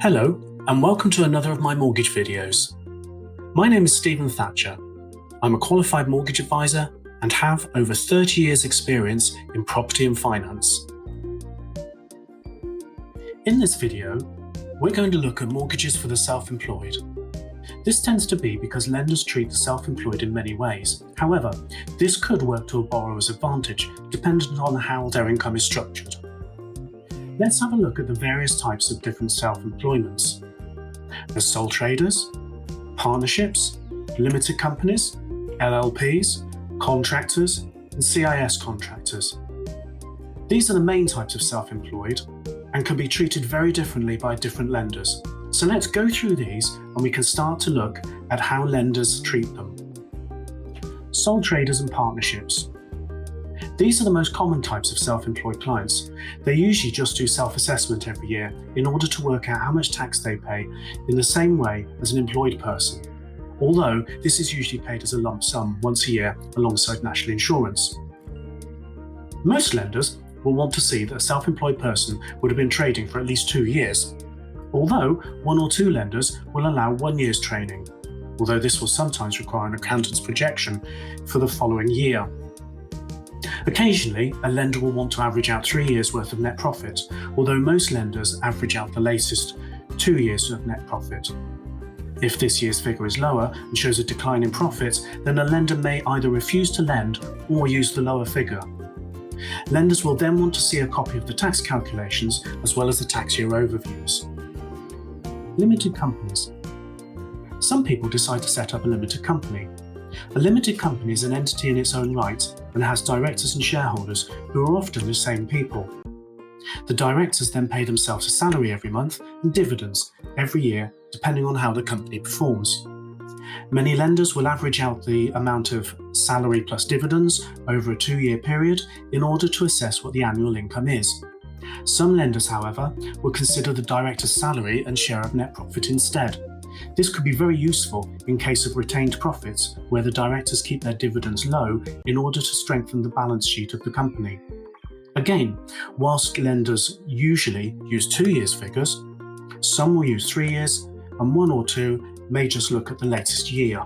Hello, and welcome to another of my mortgage videos. My name is Stephen Thatcher. I'm a qualified mortgage advisor and have over 30 years experience in property and finance. In this video, we're going to look at mortgages for the self-employed. This tends to be because lenders treat the self-employed in many ways. However, this could work to a borrower's advantage, dependent on how their income is structured. Let's have a look at the various types of different self-employments. There's sole traders, partnerships, limited companies, LLPs, contractors, and CIS contractors. These are the main types of self-employed and can be treated very differently by different lenders. So let's go through these and we can start to look at how lenders treat them. Sole traders and partnerships. These are the most common types of self-employed clients. They usually just do self-assessment every year in order to work out how much tax they pay in the same way as an employed person, although this is usually paid as a lump sum once a year alongside national insurance. Most lenders will want to see that a self-employed person would have been trading for at least 2 years, although 1 or 2 lenders will allow 1 year's training, although this will sometimes require an accountant's projection for the following year. Occasionally, a lender will want to average out 3 years' worth of net profit, although most lenders average out the latest 2 years of net profit. If this year's figure is lower and shows a decline in profit, then a lender may either refuse to lend or use the lower figure. Lenders will then want to see a copy of the tax calculations as well as the tax year overviews. Limited companies. Some people decide to set up a limited company. A limited company is an entity in its own right and has directors and shareholders who are often the same people. The directors then pay themselves a salary every month and dividends every year, depending on how the company performs. Many lenders will average out the amount of salary plus dividends over a 2-year period in order to assess what the annual income is. Some lenders, however, will consider the director's salary and share of net profit instead. This could be very useful in case of retained profits, where the directors keep their dividends low in order to strengthen the balance sheet of the company. Again, whilst lenders usually use 2 years' figures, some will use 3 years, and 1 or 2 may just look at the latest year.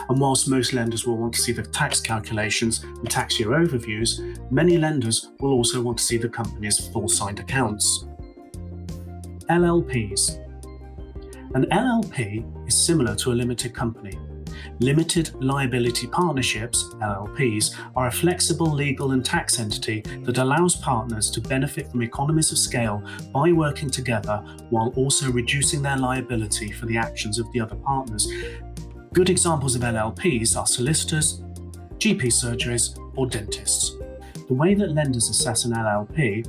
And whilst most lenders will want to see the tax calculations and tax year overviews, many lenders will also want to see the company's full signed accounts. LLPs. An LLP is similar to a limited company. Limited Liability Partnerships, LLPs, are a flexible legal and tax entity that allows partners to benefit from economies of scale by working together while also reducing their liability for the actions of the other partners. Good examples of LLPs are solicitors, GP surgeries, or dentists. The way that lenders assess an LLP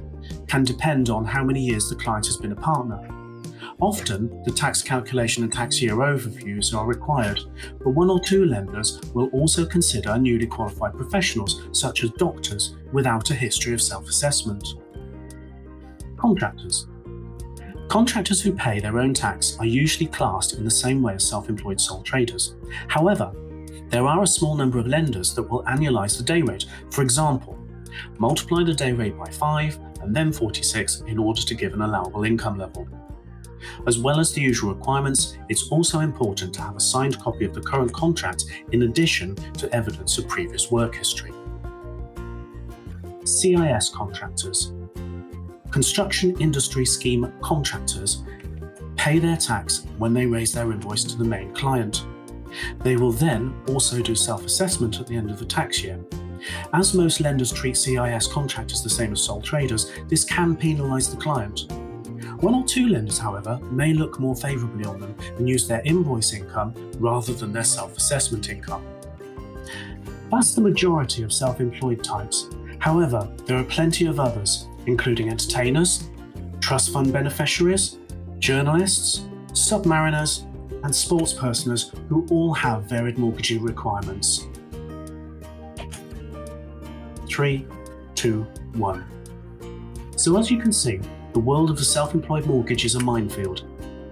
can depend on how many years the client has been a partner. Often, the tax calculation and tax year overviews are required, but 1 or 2 lenders will also consider newly qualified professionals, such as doctors, without a history of self-assessment. Contractors. Contractors who pay their own tax are usually classed in the same way as self-employed sole traders. However, there are a small number of lenders that will annualise the day rate. For example, multiply the day rate by 5 and then 46 in order to give an allowable income level. As well as the usual requirements, it's also important to have a signed copy of the current contract in addition to evidence of previous work history. CIS contractors. Construction industry scheme contractors pay their tax when they raise their invoice to the main client. They will then also do self-assessment at the end of the tax year. As most lenders treat CIS contractors the same as sole traders, this can penalise the client. 1 or 2 lenders, however, may look more favourably on them and use their invoice income rather than their self-assessment income. That's the majority of self-employed types. However, there are plenty of others, including entertainers, trust fund beneficiaries, journalists, submariners, and sportspersoners who all have varied mortgaging requirements. 3, 2, 1. So as you can see, the world of the self-employed mortgage is a minefield,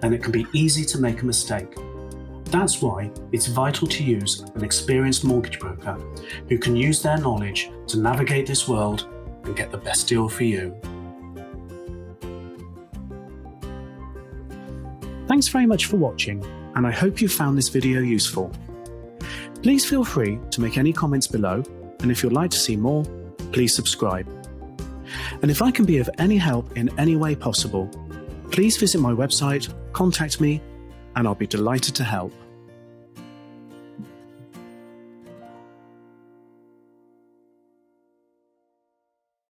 and it can be easy to make a mistake. That's why it's vital to use an experienced mortgage broker who can use their knowledge to navigate this world and get the best deal for you. Thanks very much for watching, and I hope you found this video useful. Please feel free to make any comments below, and if you'd like to see more, please subscribe. And if I can be of any help in any way possible, please visit my website, contact me, and I'll be delighted to help.